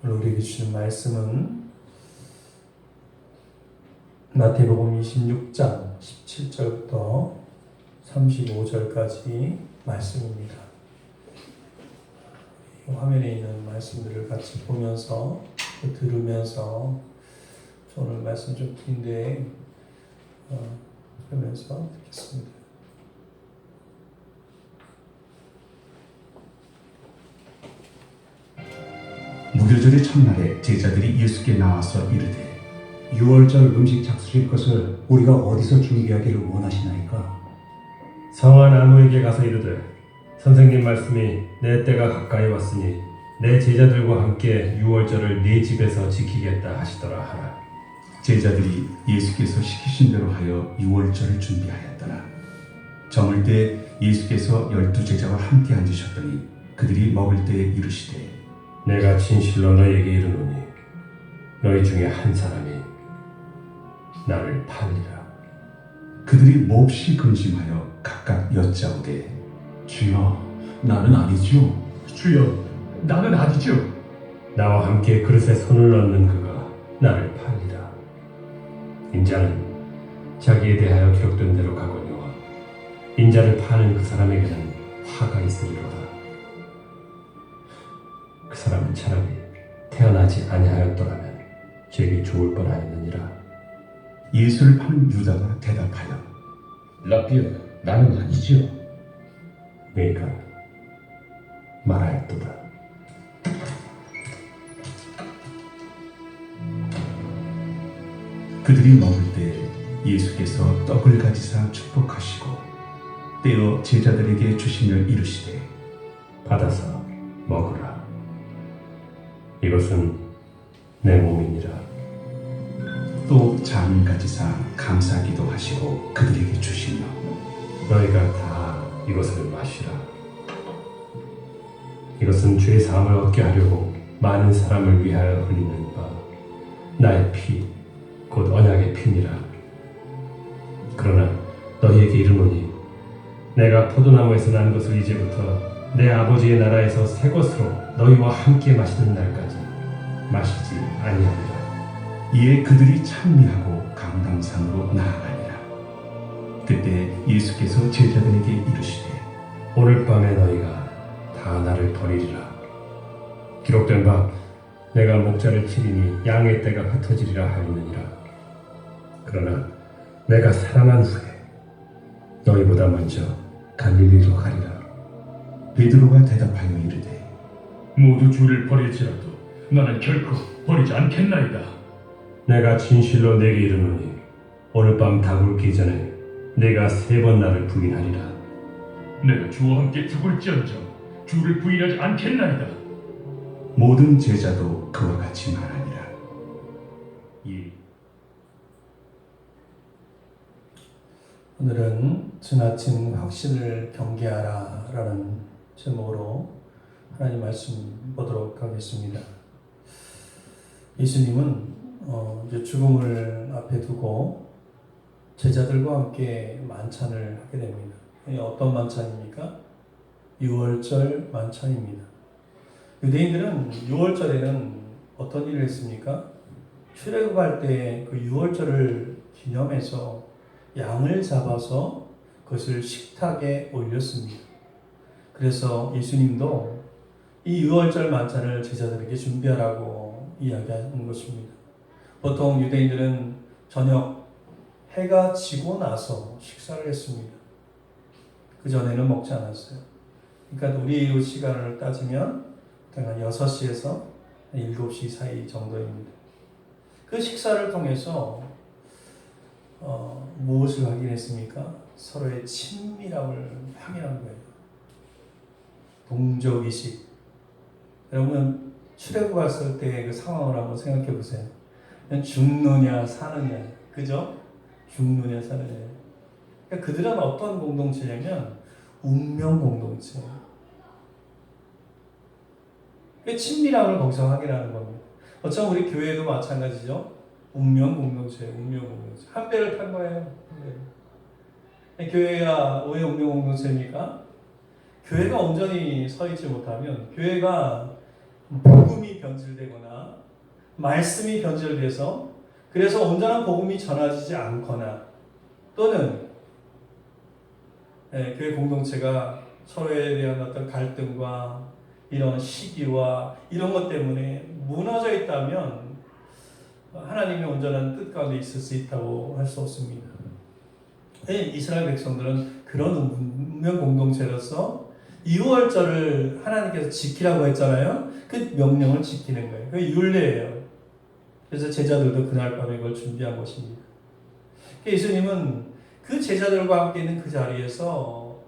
오늘 우리에게 주신 말씀은 마태복음 26장 17절부터 35절까지 말씀입니다. 화면에 있는 말씀들을 같이 보면서 들으면서 오늘 말씀 좀 긴데 그러면서 듣겠습니다. 무교절의 첫날에 제자들이 예수께 나와서 이르되 유월절 음식 작수실 것을 우리가 어디서 준비하기를 원하시나이까? 성한 아무에게 가서 이르되 선생님 말씀이 내 때가 가까이 왔으니 내 제자들과 함께 유월절을 네 집에서 지키겠다 하시더라 하라. 제자들이 예수께서 시키신 대로 하여 유월절을 준비하였더라. 저물 때 예수께서 12제자와 함께 앉으셨더니 그들이 먹을 때에 이르시되 내가 진실로 너희에게 이르노니 너희 중에 한 사람이 나를 팔리라. 그들이 몹시 근심하여 각각 여짜오되 주여, 나는 아니지요. 주여, 나는 아니지요. 나와 함께 그릇에 손을 넣는 그가 나를 팔리라. 인자는 자기에 대하여 기록된 대로 가거니와 인자를 파는 그 사람에게는 화가 있으리로다. 그 사람은 차라리 태어나지 아니하였더라면 제게 좋을 뻔하였느니라. 예수를 파는 유다가 대답하여 라비어, 나는 아니지요. 그러니까 말하였도다. 그들이 먹을 때 예수께서 떡을 가지사 축복하시고 떼어 제자들에게 주시며 이르시되 받아서 먹으라. 이것은 내 몸이니라. 또 잔을 가지사 감사기도 하시고 그들에게 주시며 너희가 다 이것을 마시라. 이것은 죄 사함을 얻게 하려고 많은 사람을 위하여 흘리는 바 나의 피 곧 언약의 피니라. 그러나 너희에게 이르노니 내가 포도나무에서 난 것을 이제부터 내 아버지의 나라에서 새 것으로 너희와 함께 마시는 날까지 마시지 아니하리라. 이에 그들이 찬미하고 강당산으로 나아가니라. 그때 예수께서 제자들에게 이르시되 오늘 밤에 너희가 다 나를 버리리라. 기록된 바 내가 목자를 치리니 양의 떼가 흩어지리라 하였느니라. 그러나 내가 살아난 후에 너희보다 먼저 갈릴리로 가리라. 베드로가 대답하여 이르되 모두 주를 버릴지라도 나는 결코 버리지 않겠나이다. 내가 진실로 내게 이르노니 오늘 밤 다굴기 전에 내가 3번 나를 부인하리라. 내가 주와 함께 죽을지언정 주를 부인하지 않겠나이다. 모든 제자도 그와 같이 말하니라. 오늘은 지나친 확신을 경계하라 라는 제목으로 하나님 말씀 보도록 하겠습니다. 예수님은 이제 죽음을 앞에 두고 제자들과 함께 만찬을 하게 됩니다. 어떤 만찬입니까? 유월절 만찬입니다. 유대인들은 유월절에는 어떤 일을 했습니까? 출애굽할 때 그 유월절을 기념해서 양을 잡아서 그것을 식탁에 올렸습니다. 그래서 예수님도 이 유월절 만찬을 제자들에게 준비하라고 이야기하는 것입니다. 보통 유대인들은 저녁 해가 지고 나서 식사를 했습니다. 그 전에는 먹지 않았어요. 그러니까 우리 시간을 따지면 한 6시에서 7시 사이 정도입니다. 그 식사를 통해서 무엇을 확인했습니까? 서로의 친밀함을 확인한 거예요. 동족의식. 여러분 출애굽 갔을 때 그 상황을 한번 생각해 보세요. 죽느냐 사느냐, 그죠? 죽느냐 사느냐. 그러니까 그들은 어떤 공동체냐면 운명 공동체. 그 친밀함을 거기서 확인하는 겁니다. 어쩌면 우리 교회도 마찬가지죠. 운명 공동체, 운명 공동체. 한 배를 탄 거예요. 교회가 왜 운명 공동체입니까? 교회가 온전히 서 있지 못하면, 교회가 복음이 변질되거나 말씀이 변질돼서 그래서 온전한 복음이 전해지지 않거나 또는 교회 공동체가 서로에 대한 어떤 갈등과 이런 시기와 이런 것 때문에 무너져 있다면 하나님의 온전한 뜻 가운데 있을 수 있다고 할 수 없습니다. 이스라엘 백성들은 그런 운명 공동체로서 유월절을 하나님께서 지키라고 했잖아요. 그 명령을 지키는 거예요. 그게 율례예요. 그래서 제자들도 그날 밤에 그걸 준비한 것입니다. 예수님은 그 제자들과 함께 있는 그 자리에서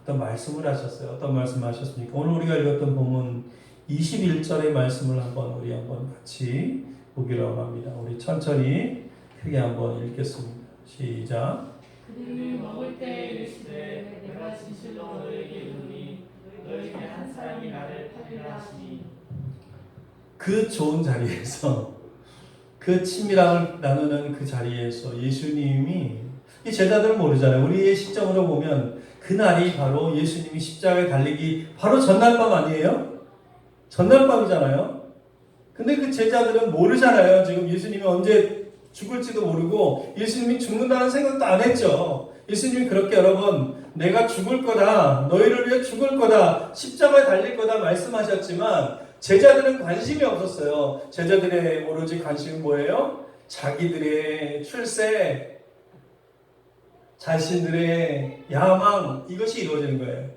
어떤 말씀을 하셨어요. 어떤 말씀을 하셨습니까? 오늘 우리가 읽었던 본문 21절의 말씀을 우리 한번 같이 보기로 합니다. 우리 천천히 크게 한번 읽겠습니다. 시작. 그들이 먹을 때 이르시되 내가 진실로 너에게 이르노니 너희 중에 한 사람이 나를 팔리라 하시니. 그 좋은 자리에서 그 친밀함을 나누는 그 자리에서 예수님이 이 제자들은 모르잖아요. 우리의 시점으로 보면 그날이 바로 예수님이 십자가에 달리기 바로 전날 밤 아니에요? 전날 밤이잖아요. 근데 그 제자들은 모르잖아요. 지금 예수님이 언제 죽을지도 모르고 예수님이 죽는다는 생각도 안 했죠. 예수님이 그렇게 여러 번 내가 죽을 거다, 너희를 위해 죽을 거다, 십자가에 달릴 거다 말씀하셨지만 제자들은 관심이 없었어요. 제자들의 오로지 관심은 뭐예요? 자기들의 출세, 자신들의 야망, 이것이 이루어지는 거예요.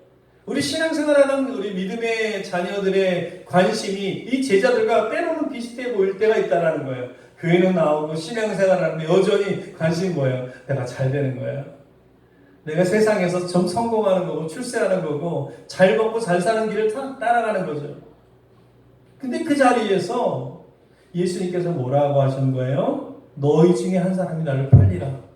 우리 신앙생활하는 우리 믿음의 자녀들의 관심이 이 제자들과 때로는 비슷해 보일 때가 있다는 거예요. 교회는 나오고 신앙생활하는데 여전히 관심이 뭐예요? 내가 잘 되는 거예요. 내가 세상에서 좀 성공하는 거고 출세하는 거고 잘 먹고 잘 사는 길을 따라가는 거죠. 근데 그 자리에서 예수님께서 뭐라고 하신 거예요? 너희 중에 한 사람이 나를 팔리라.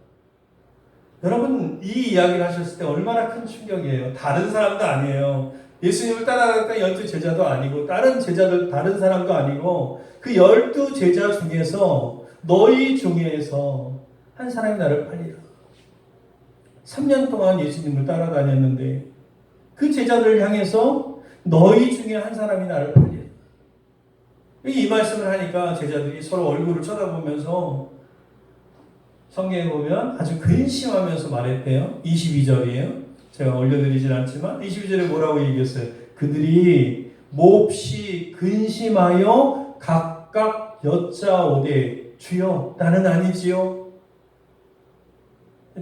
여러분 이 이야기를 하셨을 때 얼마나 큰 충격이에요. 다른 사람도 아니에요. 예수님을 따라갔던 12 제자도 아니고 다른 제자들 다른 사람도 아니고 그 12 제자 중에서 너희 중에서 한 사람이 나를 팔리라. 3년 동안 예수님을 따라다녔는데 그 제자들을 향해서 너희 중에 한 사람이 나를 팔리라. 이 말씀을 하니까 제자들이 서로 얼굴을 쳐다보면서 성경에 보면 아주 근심하면서 말했대요. 22절이에요. 제가 올려드리진 않지만 22절에 뭐라고 얘기했어요? 그들이 몹시 근심하여 각각 여짜오되 주여 나는 아니지요.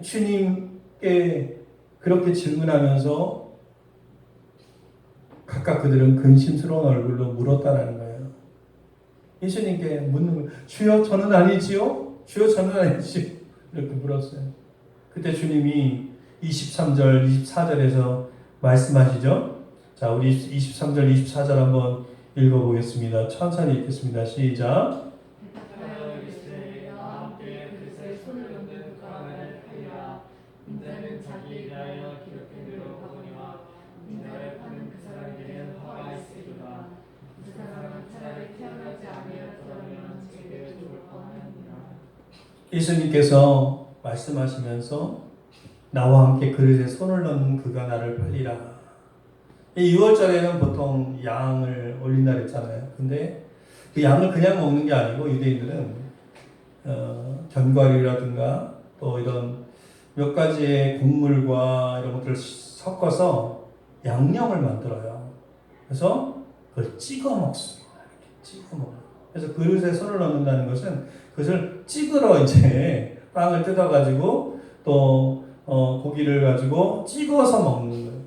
주님께 그렇게 질문하면서 각각 그들은 근심스러운 얼굴로 물었다라는 거예요. 예수님께 묻는 거예요. 주여 저는 아니지요? 주여 저는 아니지요? 이렇게 물었어요. 그때 주님이 23절, 24절에서 말씀하시죠. 자, 우리 23절, 24절 한번 읽어보겠습니다. 천천히 읽겠습니다. 시작. 대답하여 이르시되 나와 함께 그릇에 손을 얹는 그가 나를 팔리라. 인자는 자기에 대하여 기록되기로 하거니와 인자를 파는 그 사람에게는 화가 있으리라. 그 사람은 차라리 태어나지 아니하였더라면 제게 죽을 뻔하니라. 예수님께서 말씀하시면서 나와 함께 그릇에 손을 넣는 그가 나를 팔리라. 이 6월절에는 보통 양을 올린다 그랬잖아요. 근데 그 양을 그냥 먹는 게 아니고 유대인들은 견과류라든가 또 이런 몇 가지의 곡물과 이런 것들을 섞어서 양념을 만들어요. 그래서 그걸 찍어 먹습니다. 이렇게 찍어 먹어요. 그래서 그릇에 손을 넣는다는 것은 그것을 찍으러 이제 빵을 뜯어가지고 또 고기를 가지고 찍어서 먹는 거예요.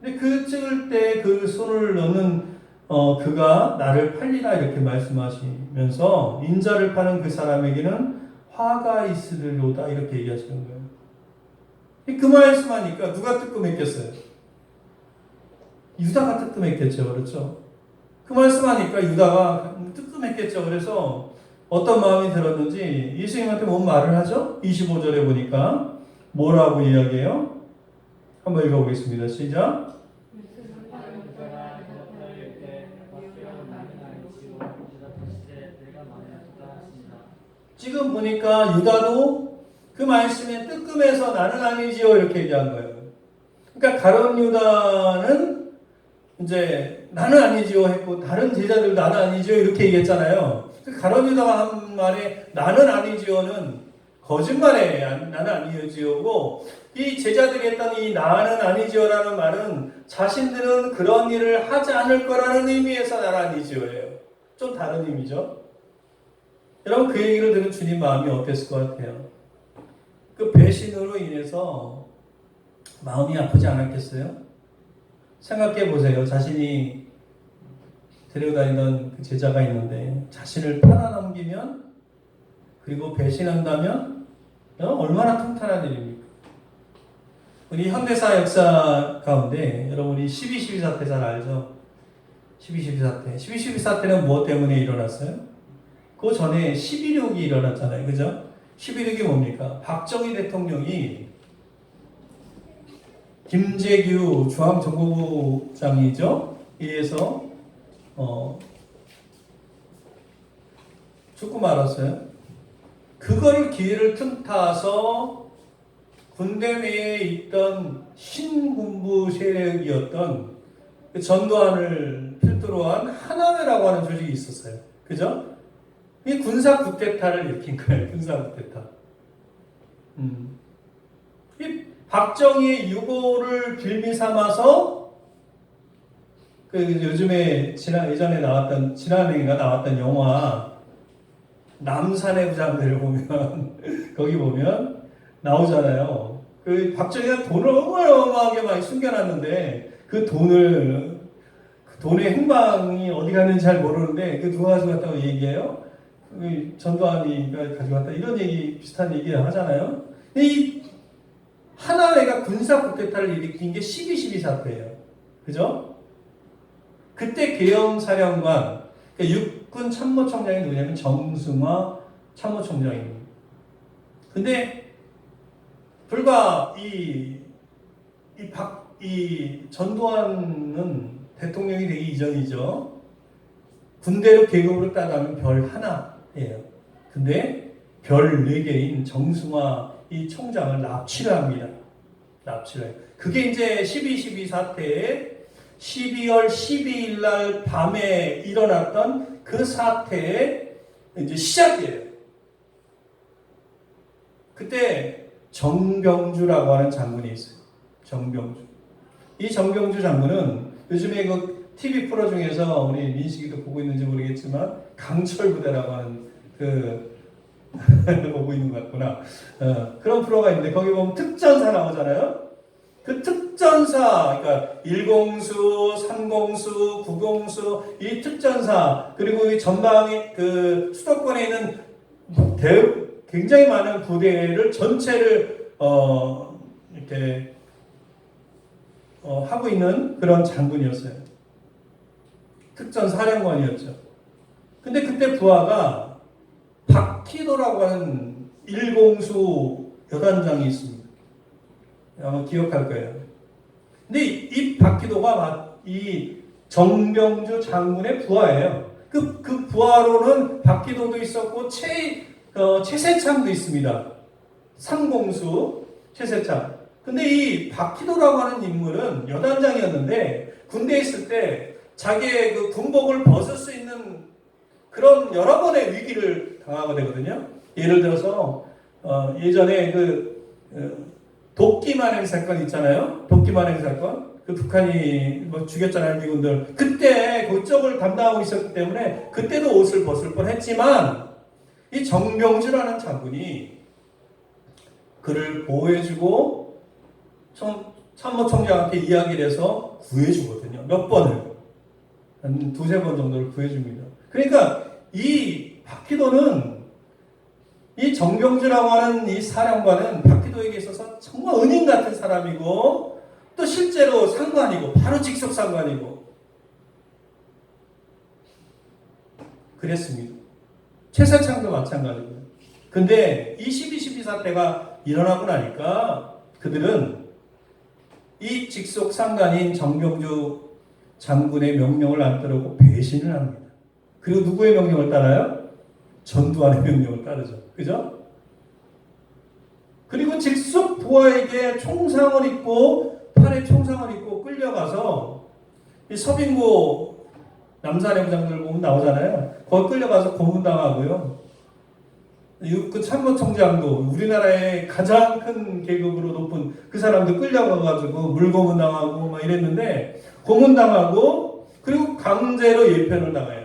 근데 그 찍을 때 그 손을 넣는 그가 나를 팔리라 이렇게 말씀하시면서 인자를 파는 그 사람에게는 화가 있으리로다 이렇게 얘기하시는 거예요. 그 말씀하니까 누가 뜨끔했겠어요? 유다가 뜨끔했겠죠. 그렇죠? 그 말씀하니까 유다가 뜨끔했겠죠. 그래서 어떤 마음이 들었는지 예수님한테 뭔 말을 하죠? 25절에 보니까 뭐라고 이야기해요? 한번 읽어보겠습니다. 시작. 지금 보니까 유다도 그 말씀에 뜨끔해서 나는 아니지요 이렇게 얘기한 거예요. 그러니까 가룟 유다는 이제 나는 아니지요 했고 다른 제자들도 나는 아니지요 이렇게 얘기했잖아요. 가룟 유다가 한 말에 나는 아니지요는 거짓말에 나는 아니지요고, 이 제자들이 했던 이 나는 아니지요라는 말은 자신들은 그런 일을 하지 않을 거라는 의미에서 나는 아니지요예요. 좀 다른 의미죠. 여러분, 그 얘기를 들은 주님 마음이 어땠을 것 같아요? 그 배신으로 인해서 마음이 아프지 않았겠어요? 생각해 보세요. 자신이 데려다니던 그 제자가 있는데 자신을 팔아넘기면, 그리고 배신한다면 얼마나 통탄한 일입니까? 우리 현대사 역사 가운데 여러분이 12.12 사태 잘 알죠? 12.12 사태. 12.12 사태는 무엇 때문에 일어났어요? 그 전에 11.6이 일어났잖아요. 그죠? 11.6이 뭡니까? 박정희 대통령이 김재규 중앙정보부장이죠? 이에서 죽고 말았어요. 그거를 기회를 틈타서 군대 내에 있던 신군부 세력이었던 그 전두환을 필두로 한 하나회라고 하는 조직이 있었어요. 그죠? 이 군사 쿠데타를 일으킨 거예요. 군사 쿠데타. 이 박정희의 유고를 빌미 삼아서 그 요즘에 예전에 나왔던 지난해인가 나왔던 영화 남산의 부장들을 보면 거기 보면 나오잖아요. 그 박정희가 돈을 어마어마하게 많이 숨겨놨는데 그 돈의 행방이 어디 갔는지 잘 모르는데 그 누가 가져갔다고 얘기해요? 전두환이 가져갔다 이런 얘기 비슷한 얘기 하잖아요. 이 하나회가 군사 쿠데타를 일으킨 게 12.12 사태예요. 그죠? 그때 계엄사령관, 그러니까 육군 참모총장이 누구냐면 정승화 참모총장입니다. 근데 불과 이 전두환은 대통령이 되기 이전이죠. 군대로 계급으로 따가면 별 하나예요. 근데 별 4개인 정승화 이 총장을 납치를 합니다. 납치를 해요. 그게 이제 12.12 사태에 12월 12일 날 밤에 일어났던 그 사태의 이제 시작이에요. 그때 정병주라고 하는 장군이 있어요. 정병주. 이 정병주 장군은 요즘에 그 TV 프로 중에서 우리 민식이도 보고 있는지 모르겠지만 강철 부대라고 하는 보고 있는 것 같구나. 그런 프로가 있는데 거기 보면 특전사 나오잖아요. 그 특전사, 그러니까 1공수, 3공수, 9공수, 이 특전사, 그리고 이 전방에 그 수도권에 있는 굉장히 많은 부대를 전체를 이렇게 하고 있는 그런 장군이었어요. 특전 사령관이었죠. 근데 그때 부하가 박희도라고 하는 1공수 여단장이 있습니다. 아마 기억할 거예요. 근데 이 박희도가 이 정병주 장군의 부하예요. 그 부하로는 박희도도 있었고 최세창도 있습니다. 3공수 최세창. 근데 이 박희도라고 하는 인물은 여단장이었는데 군대에 있을 때 자기의 그 군복을 벗을 수 있는 그런 여러 번의 위기를 당하게 되거든요. 예를 들어서 예전에 도끼만행 사건 있잖아요. 도끼만행 사건. 그 북한이 죽였잖아요, 미군들. 그때 그쪽을 담당하고 있었기 때문에 그때도 옷을 벗을 뻔했지만 이 정병주라는 장군이 그를 보호해주고 참모총장한테 이야기를 해서 구해주거든요. 몇 번을. 한 2-3번 정도를 구해줍니다. 그러니까 이 박희도는 이 정병주라고 하는 이 사령관은 박희도에게 있어서 정말 은인 같은 사람이고 또 실제로 상관이고 바로 직속 상관이고 그랬습니다. 최세창도 마찬가지고요. 근데 이 12.12 사태가 일어나고 나니까 그들은 이 직속 상관인 정병주 장군의 명령을 안 따르고 배신을 합니다. 그리고 누구의 명령을 따라요? 전두환의 명령을 따르죠. 그죠? 그리고 직속 부하에게 총상을 입고 팔에 총상을 입고 끌려가서 이 서빙고 남산행장들 보면 나오잖아요. 거기 끌려가서 고문당하고요. 그 참모총장도 우리나라의 가장 큰 계급으로 높은 그 사람도 끌려가가지고 물고문당하고 막 이랬는데 고문당하고 그리고 강제로 예편을 당해요.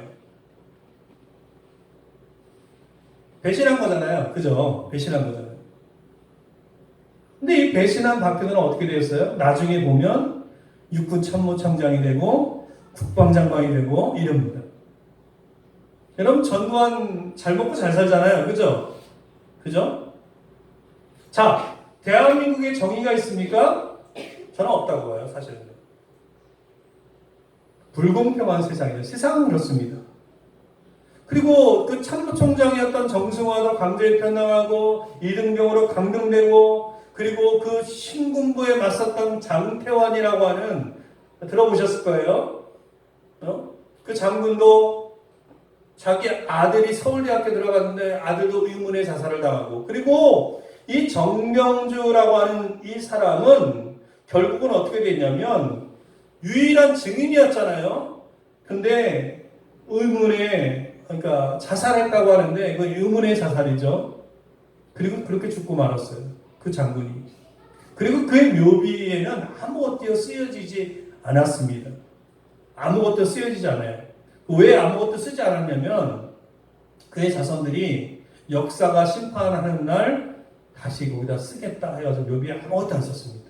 배신한 거잖아요. 그죠? 배신한 거잖아요. 근데 이 배신한 박근혜는 어떻게 되었어요? 나중에 보면 육군 참모총장이 되고 국방장관이 되고 이럽니다. 여러분 전두환 잘 먹고 잘 살잖아요. 그죠? 그죠? 자, 대한민국에 정의가 있습니까? 저는 없다고 봐요. 사실은. 불공평한 세상이에요. 세상은 그렇습니다. 그리고 그 참모총장이었던 정승화도 강제에 편당하고 이등병으로 강등되고 그리고 그 신군부에 맞섰던 장태환이라고 하는 들어보셨을 거예요. 그 장군도 자기 아들이 서울대학교 들어갔는데 아들도 의문의 자살을 당하고 그리고 이 정명주라고 하는 이 사람은 결국은 어떻게 됐냐면 유일한 증인이었잖아요. 근데 의문의 그러니까 자살했다고 하는데 그 의문의 자살이죠. 그리고 그렇게 죽고 말았어요. 그 장군이. 그리고 그의 묘비에는 아무것도 쓰여지지 않았습니다. 아무것도 쓰여지지 않아요. 왜 아무것도 쓰지 않았냐면 그의 자손들이 역사가 심판하는 날 다시 거기다 쓰겠다 해가지고 묘비에 아무것도 안 썼습니다.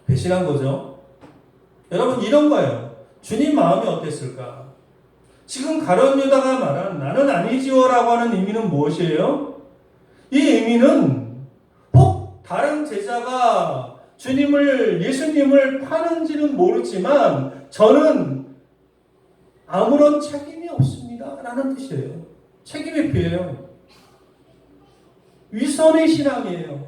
배신한 거죠. 여러분 이런 거예요. 주님 마음이 어땠을까? 지금 가룟 유다가 말한 나는 아니지요라고 하는 의미는 무엇이에요? 이 의미는 혹 다른 제자가 예수님을 파는지는 모르지만 저는 아무런 책임이 없습니다. 라는 뜻이에요. 책임이 피해요. 위선의 신앙이에요.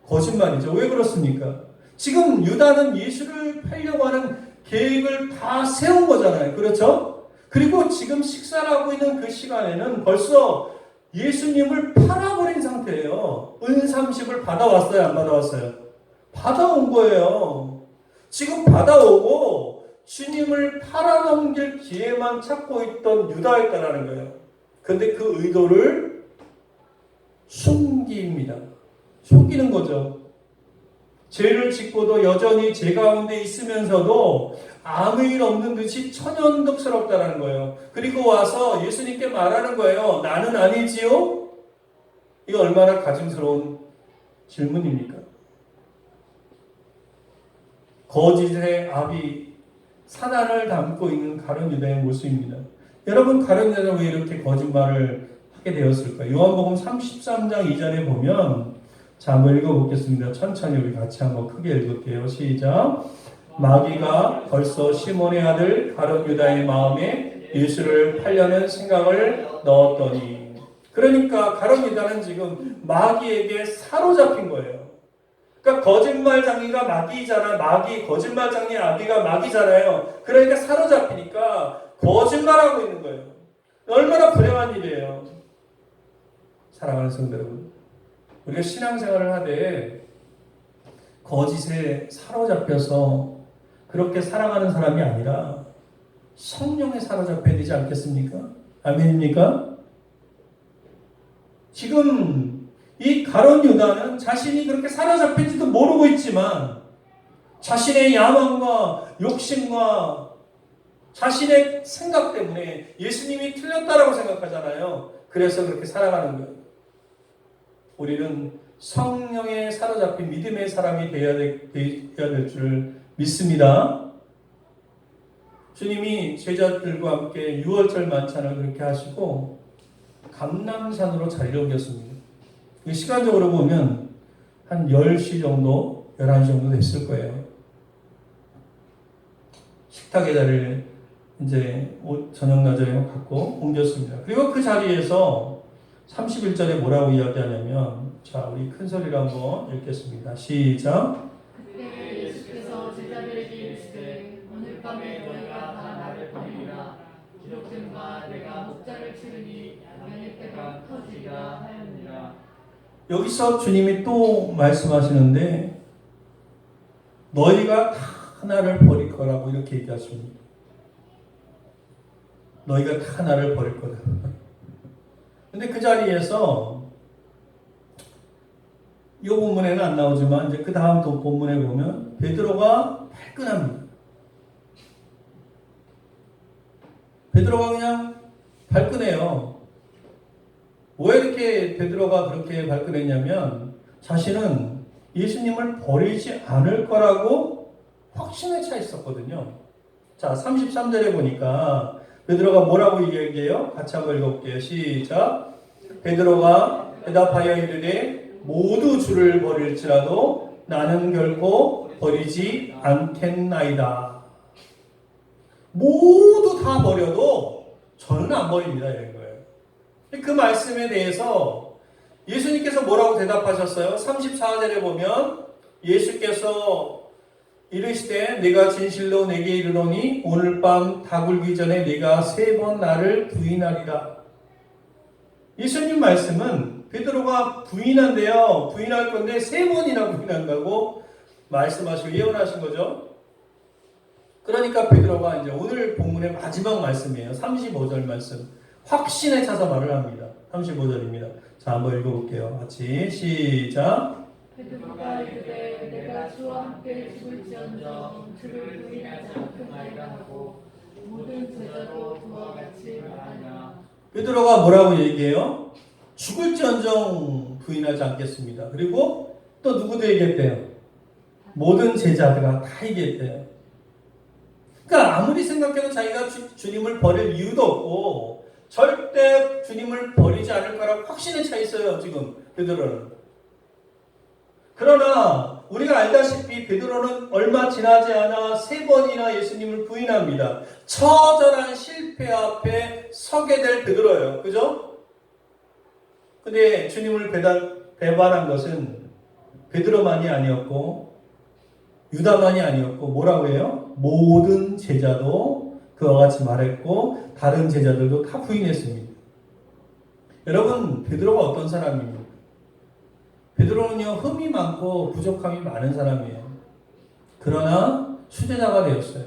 거짓말이죠. 왜 그렇습니까? 지금 유다는 예수를 팔려고 하는 계획을 다 세운 거잖아요. 그렇죠? 그리고 지금 식사를 하고 있는 그 시간에는 벌써 예수님을 팔아버린 상태예요. 은30을 받아왔어요? 안 받아왔어요? 받아온 거예요. 지금 받아오고 주님을 팔아넘길 기회만 찾고 있던 유다였다라는 거예요. 그런데 그 의도를 숨깁니다. 숨기는 거죠. 죄를 짓고도 여전히 죄 가운데 있으면서도 아무 일 없는 듯이 천연덕스럽다는 거예요. 그리고 와서 예수님께 말하는 거예요. 나는 아니지요? 이거 얼마나 가증스러운 질문입니까? 거짓의 압이 사단을 담고 있는 가룟 유다의 모습입니다. 여러분 가룟 유다는 왜 이렇게 거짓말을 하게 되었을까요? 요한복음 33장 2절에 보면 자 한번 읽어보겠습니다. 천천히 우리 같이 한번 크게 읽을게요. 시작. 마귀가 벌써 시몬의 아들 가룟 유다의 마음에 예수를 팔려는 생각을 넣었더니 그러니까 가룟 유다는 지금 마귀에게 사로잡힌 거예요. 그러니까 거짓말장이가 마귀잖아. 거짓말장이 아비가 마귀잖아요. 그러니까 사로잡히니까 거짓말하고 있는 거예요. 얼마나 불행한 일이에요. 사랑하는 성도 여러분. 우리가 신앙생활을 하되 거짓에 사로잡혀서 그렇게 살아가는 사람이 아니라 성령에 사로잡혀야 되지 않겠습니까? 아멘입니까? 지금 이 가룟 유다는 자신이 그렇게 사로잡힌지도 모르고 있지만 자신의 야망과 욕심과 자신의 생각 때문에 예수님이 틀렸다라고 생각하잖아요. 그래서 그렇게 살아가는 거예요. 우리는 성령에 사로잡힌 믿음의 사람이 되어야 될 줄 믿습니다. 주님이 제자들과 함께 6월절 만찬을 그렇게 하시고 감람산으로 자리를 옮겼습니다. 시간적으로 보면 한 10시 정도, 11시 정도 됐을 거예요. 식탁의 자리를 이제 저녁 나절에 갖고 옮겼습니다. 그리고 그 자리에서 31절에 뭐라고 이야기하냐면 자 우리 큰 소리로 한번 읽겠습니다. 시작. 그때 예수께서 제자들에게 이르시되 오늘 밤에 너희가 다 나를 버리리라. 기록된 바 내가 목자를 치르니 양의 떼가 터지리라 하였느니라. 여기서 주님이 또 말씀하시는데 너희가 다 나를 버릴 거라고 이렇게 얘기하십니다. 너희가 다 나를 버릴 거다. 근데 그 자리에서 이 본문에는 안 나오지만 이제 그 다음 또 본문에 보면 베드로가 발끈합니다. 베드로가 그냥 발끈해요. 왜 이렇게 베드로가 그렇게 발끈했냐면 자신은 예수님을 버리지 않을 거라고 확신에 차 있었거든요. 자, 33절에 보니까 베드로가 뭐라고 얘기해요? 같이 한번 읽어볼게요. 시작. 베드로가 대답하여 이르되 모두 주를 버릴지라도 나는 결코 버리지 않겠나이다. 모두 다 버려도 저는 안 버립니다. 이런 거예요. 그 말씀에 대해서 예수님께서 뭐라고 대답하셨어요? 34절에 보면 예수께서 이르시되 내가 진실로 내게 이르노니 오늘 밤 다굴기 전에 네가 3번 나를 부인하리라. 예수님 말씀은 베드로가 부인한대요. 부인할 건데 3번이나 부인한다고 말씀하시고 예언하신 거죠. 그러니까 베드로가 이제 오늘 본문의 마지막 말씀이에요. 35절 말씀. 확신에 차서 말을 합니다. 35절입니다. 자, 한번 읽어볼게요. 같이 시작. 베드로가 이르되 내가 주와 함께 죽을지언정 주를 부인하지 않겠나이다 하고 모든 제자도 그와 같이 말하냐. 베드로가 뭐라고 얘기해요? 죽을지언정 부인하지 않겠습니다. 그리고 또 누구도 얘기했대요? 모든 제자들과 다 얘기했대요. 그러니까 아무리 생각해도 자기가 주님을 버릴 이유도 없고 절대 주님을 버리지 않을 거라고 확신에 차 있어요. 지금 베드로는. 그러나 우리가 알다시피 베드로는 얼마 지나지 않아 3번이나 예수님을 부인합니다. 처절한 실패 앞에 서게 될 베드로예요. 그죠? 근데 주님을 배반한 것은 베드로만이 아니었고 유다만이 아니었고 뭐라고 해요? 모든 제자도 그와 같이 말했고 다른 제자들도 다 부인했습니다. 여러분, 베드로가 어떤 사람입니까? 베드로는요, 흠이 많고 부족함이 많은 사람이에요. 그러나 수제자가 되었어요.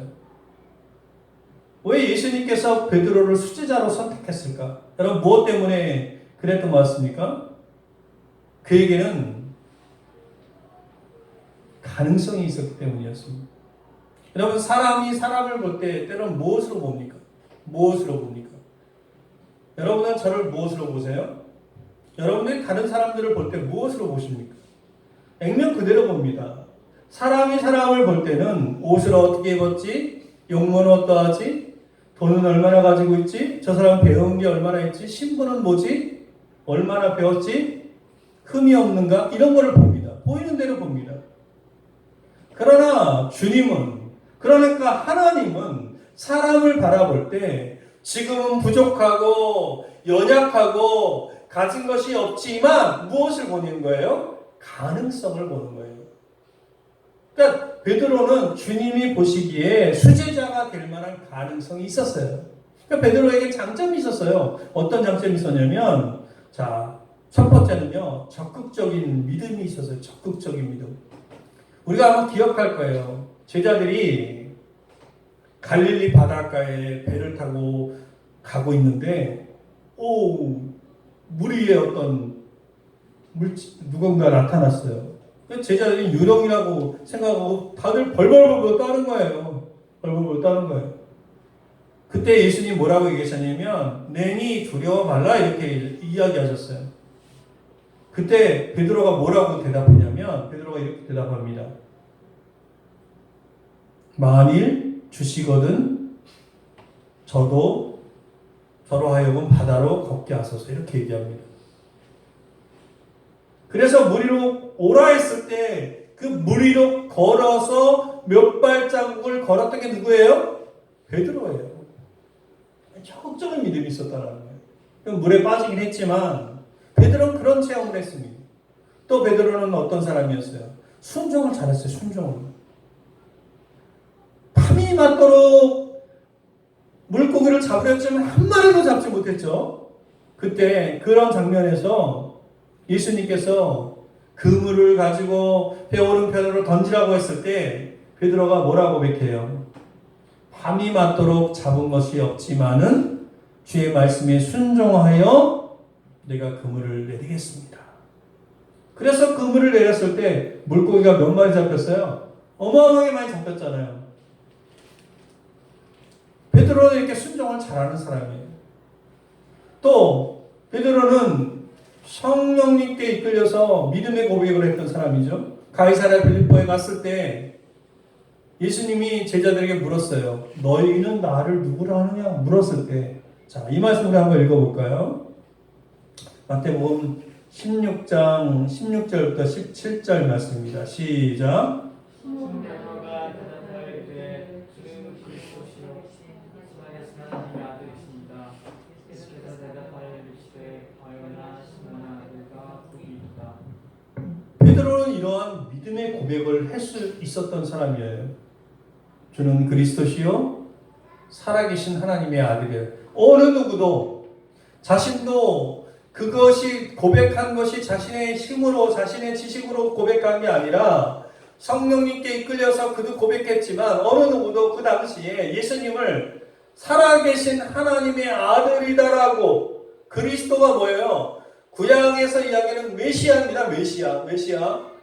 왜 예수님께서 베드로를 수제자로 선택했을까? 여러분, 무엇 때문에 그랬던 것 같습니까? 그에게는 가능성이 있었기 때문이었습니다. 여러분, 사람이 사람을 볼 때 때로는 무엇으로 봅니까? 무엇으로 봅니까? 여러분은 저를 무엇으로 보세요? 여러분들이 다른 사람들을 볼 때 무엇으로 보십니까? 액면 그대로 봅니다. 사람이 사람을 볼 때는 옷을 어떻게 입었지? 용모는 어떠하지? 돈은 얼마나 가지고 있지? 저 사람 배운 게 얼마나 있지? 신분은 뭐지? 얼마나 배웠지? 흠이 없는가? 이런 거를 봅니다. 보이는 대로 봅니다. 그러나 주님은, 그러니까 하나님은 사람을 바라볼 때 지금은 부족하고 연약하고 가진 것이 없지만 무엇을 보는 거예요? 가능성을 보는 거예요. 그러니까 베드로는 주님이 보시기에 수제자가 될 만한 가능성이 있었어요. 그러니까 베드로에게 장점이 있었어요. 어떤 장점이 있었냐면, 자, 첫 번째는요, 적극적인 믿음이 있었어요. 적극적인 믿음. 우리가 아마 기억할 거예요. 제자들이 갈릴리 바닷가에 배를 타고 가고 있는데, 물 위에 어떤 누군가 나타났어요. 제자들이 유령이라고 생각하고 다들 벌벌벌 떠는 거예요. 벌벌벌 떠는 거예요. 그때 예수님 뭐라고 얘기하셨냐면 내니 두려워 말라 이렇게 이야기하셨어요. 그때 베드로가 뭐라고 대답했냐면 베드로가 이렇게 대답합니다. 만일 주시거든 저로 하여금 바다로 걷게 하소서 이렇게 얘기합니다. 그래서 물 위로 오라 했을 때 그 물 위로 걸어서 몇 발자국을 걸었던 게 누구예요? 베드로예요. 적극적인 믿음이 있었다는 거예요. 물에 빠지긴 했지만 베드로는 그런 체험을 했습니다. 또 베드로는 어떤 사람이었어요? 순종을 잘했어요. 순종을. 밤이 맞도록 물고기를 잡으려 했지만 한 마리도 잡지 못했죠. 그때 그런 장면에서 예수님께서 그물을 가지고 배 오른편으로 던지라고 했을 때 베드로가 뭐라고 고백해요? 밤이 맞도록 잡은 것이 없지만은 주의 말씀에 순종하여 내가 그물을 내리겠습니다. 그래서 그물을 내렸을 때 물고기가 몇 마리 잡혔어요? 어마어마하게 많이 잡혔잖아요. 베드로는 이렇게 순종을 잘하는 사람이에요. 또 베드로는 성령님께 이끌려서 믿음의 고백을 했던 사람이죠. 가이사랴 빌립보에 갔을 때 예수님이 제자들에게 물었어요. 너희는 나를 누구라 하느냐? 물었을 때, 자, 이 말씀을 한번 읽어볼까요? 마태복음 16장 16절부터 17절 말씀입니다. 시작. 시몬 베드로가 대답하되 주는 그리스도시요 살아계신 하나님의 아들이십니다. 예수께서 대답하여 이르시되 바요나 시몬아 내가 복이 있다. 베드로는 이러한 믿음의 고백을 할 수 있었던 사람이에요. 주는 그리스도시요 살아계신 하나님의 아들이에요. 어느 누구도 자신도 그것이 고백한 것이 자신의 힘으로 자신의 지식으로 고백한 게 아니라 성령님께 이끌려서 그도 고백했지만 어느 누구도 그 당시에 예수님을 살아계신 하나님의 아들이다라고 그리스도가 뭐예요? 구약에서 이야기하는 메시아입니다. 메시아.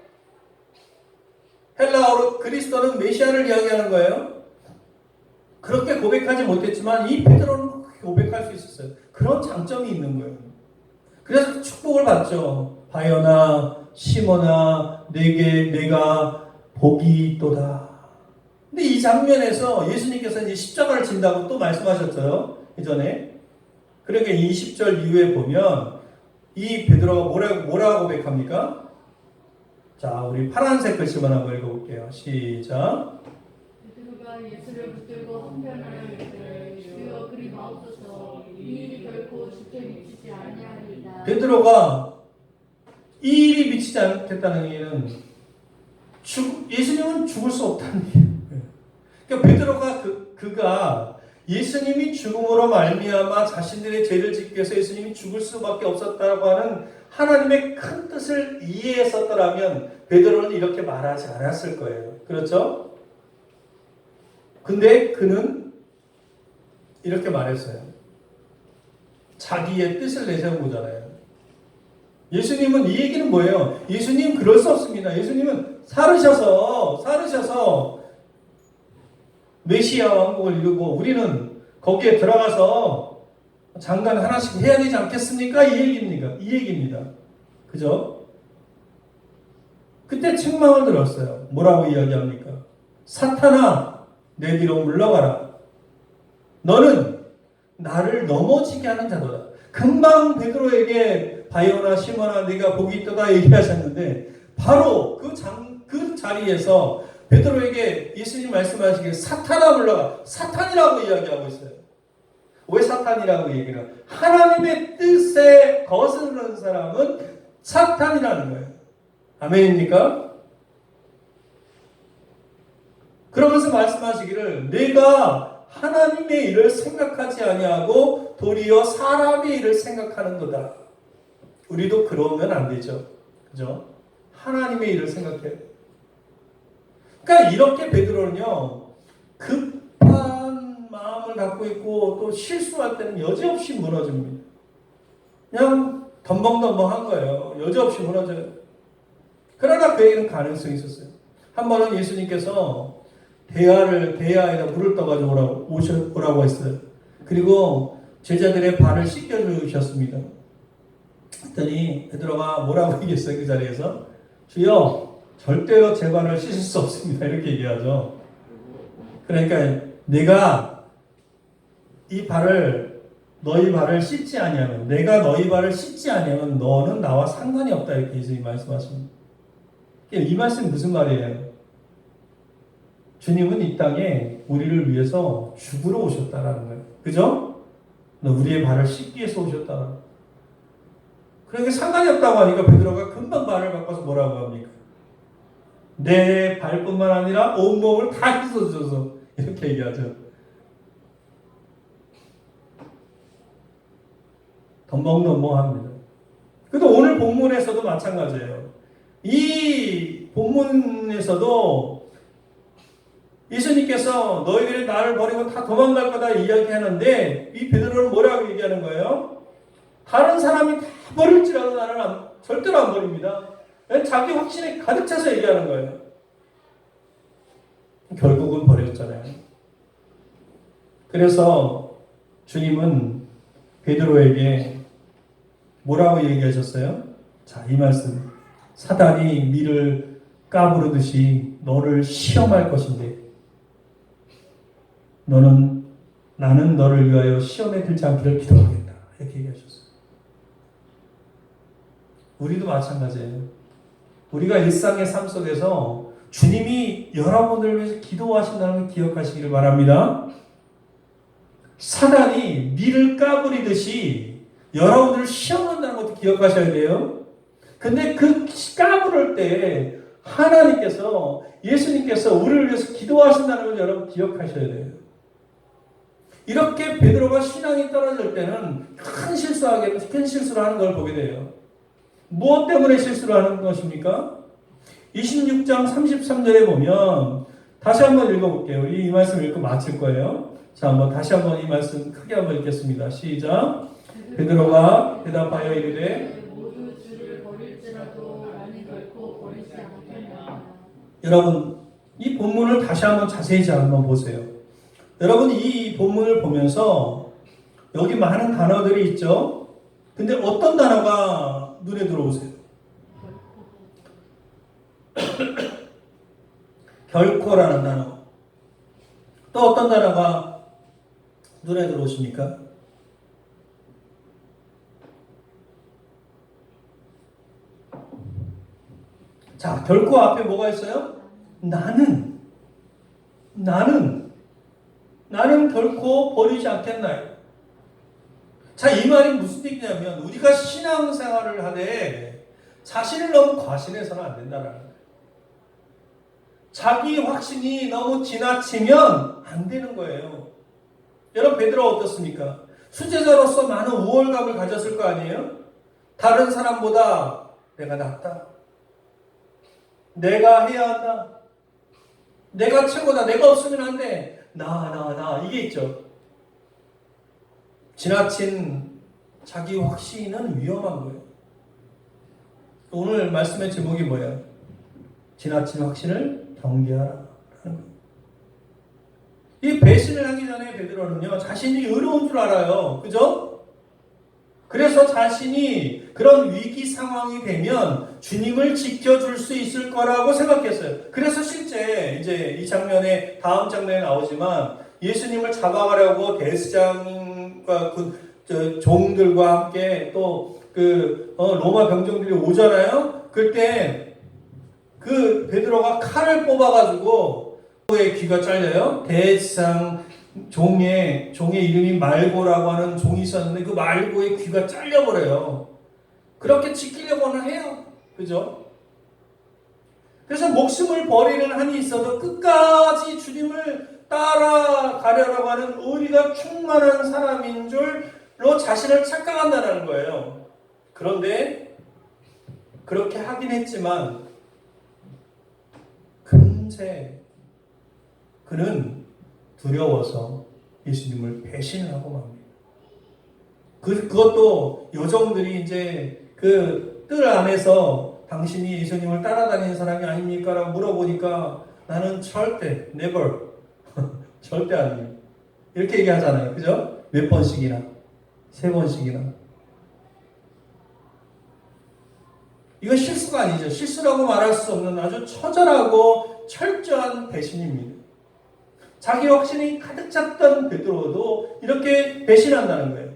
헬라어로 그리스도는 메시아를 이야기하는 거예요. 그렇게 고백하지 못했지만 이 베드로는 고백할 수 있었어요. 그런 장점이 있는 거예요. 그래서 축복을 받죠. 바요나 시몬아 내가 복이 있도다. 근데 이 장면에서 예수님께서 이제 십자가를 진다고 또 말씀하셨어요. 이전에. 그러니까 20절 이후에 보면 이 베드로가 뭐라고 고백합니까? 자, 우리 파란색 글씨만 한번 읽어볼게요. 시작. 베드로가 예수를 붙들고 한편하여 이르되 주여 그리 마옵소서 이 일이 결코 주께 미치지 아니하리이다. 베드로가 이 일이 미치지 않겠다는 얘기는 예수님은 죽을 수 없다는 얘기예요. 그러니까 베드로가 그가 예수님이 죽음으로 말미암아 자신들의 죄를 짓기 위해서 예수님이 죽을 수밖에 없었다고 하는 하나님의 큰 뜻을 이해했었더라면 베드로는 이렇게 말하지 않았을 거예요. 그렇죠? 근데 그는 이렇게 말했어요. 자기의 뜻을 내세운 거잖아요. 예수님은 이 얘기는 뭐예요? 예수님 그럴 수 없습니다. 예수님은 살으셔서 메시아 왕국을 이루고 우리는 거기에 들어가서 장관 하나씩 해야 되지 않겠습니까? 이 얘기입니다. 그죠? 그때 책망을 들었어요. 뭐라고 이야기합니까? 사탄아, 내 뒤로 물러가라. 너는 나를 넘어지게 하는 자도다. 금방 베드로에게 바요나 시몬아 네가 복이 있도다 얘기하셨는데 바로 그 자리에서 베드로에게 예수님 말씀하시기에 사탄아 물러가. 사탄이라고 이야기하고 있어요. 왜 사탄이라고 얘기해요? 하나님의 뜻에 거스르는 사람은 사탄이라는 거예요. 아멘입니까? 그러면서 말씀하시기를 내가 하나님의 일을 생각하지 아니하고 도리어 사람의 일을 생각하는 거다. 우리도 그러면 안 되죠. 그죠? 하나님의 일을 생각해요. 그러니까 이렇게 베드로는요. 급한 마음을 갖고 있고 또 실수할 때는 여지없이 무너집니다. 그냥 덤벙덤벙한 거예요. 여지없이 무너져요. 그러나 그에게는 가능성이 있었어요. 한 번은 예수님께서 대야에다 물을 떠가지고 오라고 했어요. 그리고 제자들의 발을 씻겨주셨습니다. 그랬더니 베드로가 뭐라고 얘기했어요? 그 자리에서 주여 절대로 제 발을 씻을 수 없습니다. 이렇게 얘기하죠. 그러니까 내가 너희 발을 씻지 아니하면 내가 너희 발을 씻지 아니하면 너는 나와 상관이 없다. 이렇게 예수님이 말씀하십니다. 이 말씀이 무슨 말이에요? 주님은 이 땅에 우리를 위해서 죽으러 오셨다라는 거예요. 그죠? 우리의 발을 씻기 위해서 오셨다. 그러니까 상관이 없다고 하니까 베드로가 금방 발을 바꿔서 뭐라고 합니까? 내 발뿐만 아니라 온몸을 다 씻어줘서 이렇게 얘기하죠. 덤벙덤벙합니다. 그래도 오늘 본문에서도 마찬가지예요. 이 본문에서도 예수님께서 너희들이 나를 버리고 다 도망갈 거다 이야기하는데 이 베드로는 뭐라고 얘기하는 거예요? 다른 사람이 다 버릴지라도 나는 절대로 안 버립니다. 자기 확신에 가득 차서 얘기하는 거예요. 결국은 버렸잖아요. 그래서 주님은 베드로에게 뭐라고 얘기하셨어요? 자, 이 말씀. 사단이 밀을 까부르듯이 너를 시험할 것인데 나는 너를 위하여 시험에 들지 않기를 기도하겠다. 이렇게 얘기하셨어요. 우리도 마찬가지예요. 우리가 일상의 삶 속에서 주님이 여러분을 위해서 기도하신다는 걸 기억하시기를 바랍니다. 사단이 밀을 까부리듯이 여러분들을 시험한다는 것도 기억하셔야 돼요. 근데 그 까부를 때 하나님께서, 예수님께서 우리를 위해서 기도하신다는 걸 여러분 기억하셔야 돼요. 이렇게 베드로가 신앙이 떨어질 때는 큰 실수를 하는 걸 보게 돼요. 무엇 때문에 실수를 하는 것입니까? 26장 33절에 보면 다시 한번 읽어볼게요. 이 말씀 읽고 마칠 거예요. 자, 한번 다시 한번 이 말씀 크게 한번 읽겠습니다. 시작. 베드로가 대답하여 이르되 모두 주를 버릴지라도 나는 결코 버리지 않겠노라. 여러분 이 본문을 다시 한번 자세히 한번 보세요. 여러분 이 본문을 보면서 여기 많은 단어들이 있죠. 근데 어떤 단어가 눈에 들어오세요? 결코라는 단어. 또 어떤 단어가 눈에 들어오십니까? 자, 결코 앞에 뭐가 있어요? 나는 결코 버리지 않겠나요? 자, 이 말이 무슨 얘기냐면 우리가 신앙생활을 하되 자신을 너무 과신해서는 안 된다는 거예요. 자기 확신이 너무 지나치면 안 되는 거예요. 여러분 베드로가 어떻습니까? 수제자로서 많은 우월감을 가졌을 거 아니에요? 다른 사람보다 내가 낫다. 내가 해야 한다. 내가 최고다. 내가 없으면 안 돼. 나 이게 있죠. 지나친 자기 확신은 위험한 거예요. 오늘 말씀의 제목이 뭐예요? 지나친 확신을 경계하라. 이 배신을 하기 전에 베드로는요, 자신이 의로운 줄 알아요. 그죠? 그래서 자신이 그런 위기 상황이 되면 주님을 지켜줄 수 있을 거라고 생각했어요. 그래서 실제 이제 이 장면에, 다음 장면에 나오지만 예수님을 잡아가려고 대제사장과 종들과 함께 또 로마 병정들이 오잖아요. 그때 그 베드로가 칼을 뽑아가지고 의 귀가 잘려요. 대제사장 종의 이름이 말고라고 하는 종이 있었는데 그 말고의 귀가 잘려버려요. 그렇게 지키려고는 해요. 그죠? 그래서 목숨을 버리는 한이 있어도 끝까지 주님을 따라가려고 하는 의리가 충만한 사람인 줄로 자신을 착각한다는 거예요. 그런데 그렇게 하긴 했지만 금세 그는 두려워서 예수님을 배신하고 맙니다. 그것도 요정들이 이제 그 뜰 안에서 당신이 예수님을 따라다니는 사람이 아닙니까? 라고 물어보니까 나는 절대, never, 절대 아니에요. 이렇게 얘기하잖아요. 그죠? 몇 번씩이나, 3번씩이나. 이건 실수가 아니죠. 실수라고 말할 수 없는 아주 처절하고 철저한 배신입니다. 자기 확신이 가득 찼던 베드로도 이렇게 배신한다는 거예요.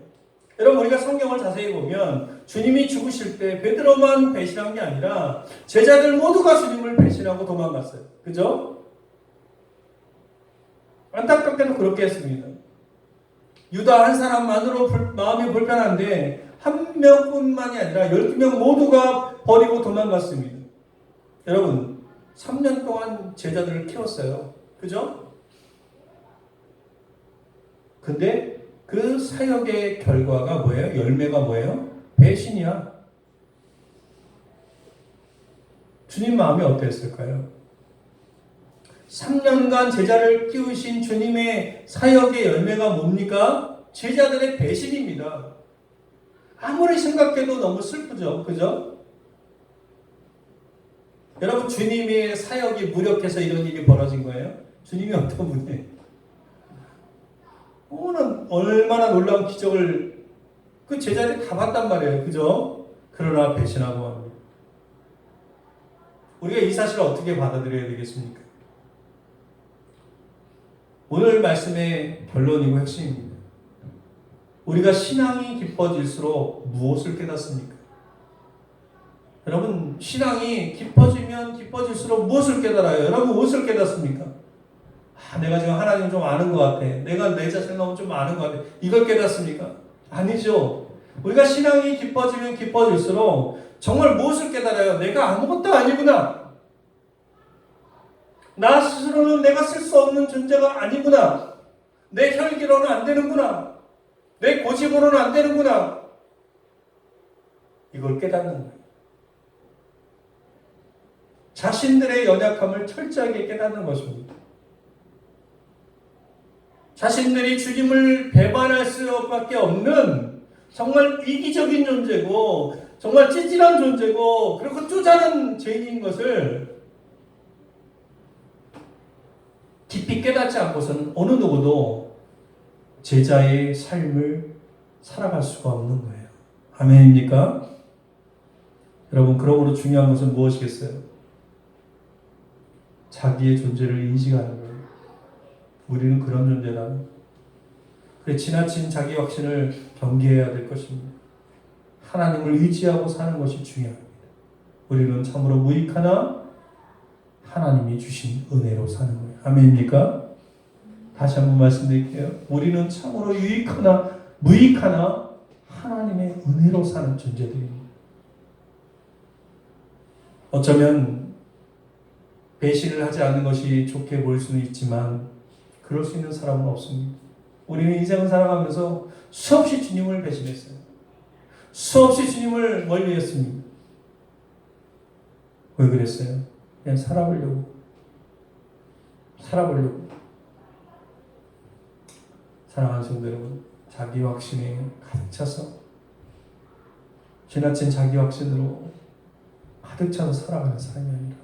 여러분 우리가 성경을 자세히 보면 주님이 죽으실 때 베드로만 배신한 게 아니라 제자들 모두가 주님을 배신하고 도망갔어요. 그죠? 안타깝게도 그렇게 했습니다. 유다 한 사람만으로 마음이 불편한데 한 명뿐만이 아니라 12명 모두가 버리고 도망갔습니다. 여러분 3년 동안 제자들을 키웠어요. 그죠? 근데 그 사역의 결과가 뭐예요? 열매가 뭐예요? 배신이야. 주님 마음이 어땠을까요? 3년간 제자를 키우신 주님의 사역의 열매가 뭡니까? 제자들의 배신입니다. 아무리 생각해도 너무 슬프죠. 그죠? 여러분, 주님의 사역이 무력해서 이런 일이 벌어진 거예요? 주님이 어떤 분이에요? 오늘 얼마나 놀라운 기적을 그 제자들이 다 봤단 말이에요. 그죠? 그러나 배신하고 합니다. 우리가 이 사실을 어떻게 받아들여야 되겠습니까? 오늘 말씀의 결론이고 핵심입니다. 우리가 신앙이 깊어질수록 무엇을 깨닫습니까? 여러분, 신앙이 깊어지면 깊어질수록 무엇을 깨달아요? 여러분, 무엇을 깨닫습니까? 내가 지금 하나님 좀 아는 것 같아. 내가 내 자신을 너무 좀 아는 것 같아. 이걸 깨닫습니까? 아니죠. 우리가 신앙이 깊어지면 깊어질수록 정말 무엇을 깨달아요? 내가 아무것도 아니구나. 나 스스로는 내가 쓸 수 없는 존재가 아니구나. 내 혈기로는 안 되는구나. 내 고집으로는 안 되는구나. 이걸 깨닫는 거예요. 자신들의 연약함을 철저하게 깨닫는 것입니다. 자신들이 주님을 배반할 수밖에 없는 정말 이기적인 존재고 정말 찌질한 존재고 그리고 쪼잔한 죄인인 것을 깊이 깨닫지 않고서는 어느 누구도 제자의 삶을 살아갈 수가 없는 거예요. 아멘입니까? 여러분, 그러므로 중요한 것은 무엇이겠어요? 자기의 존재를 인식하는 거예요. 우리는 그런 존재다. 그래, 지나친 자기 확신을 경계해야 될 것입니다. 하나님을 의지하고 사는 것이 중요합니다. 우리는 참으로 무익하나 하나님이 주신 은혜로 사는 거예요. 아멘입니까? 다시 한번 말씀드릴게요. 우리는 참으로 유익하나 무익하나 하나님의 은혜로 사는 존재들입니다. 어쩌면 배신을 하지 않는 것이 좋게 보일 수는 있지만 그럴 수 있는 사람은 없습니다. 우리는 인생을 살아가면서 수없이 주님을 배신했어요. 수없이 주님을 멀리했습니다. 왜 그랬어요? 그냥 살아보려고. 사랑하는 성도 여러분, 자기 확신에 가득 차서 지나친 자기 확신으로 가득 차서 살아가는 삶이 아니라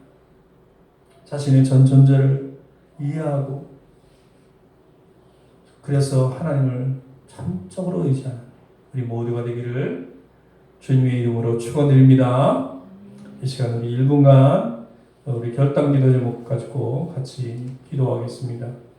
자신의 전 존재를 이해하고 그래서 하나님을 전적으로 의지하는 우리 모두가 되기를 주님의 이름으로 축원드립니다. 이 시간 우리 1분간 우리 결단기도 제목 가지고 같이 기도하겠습니다.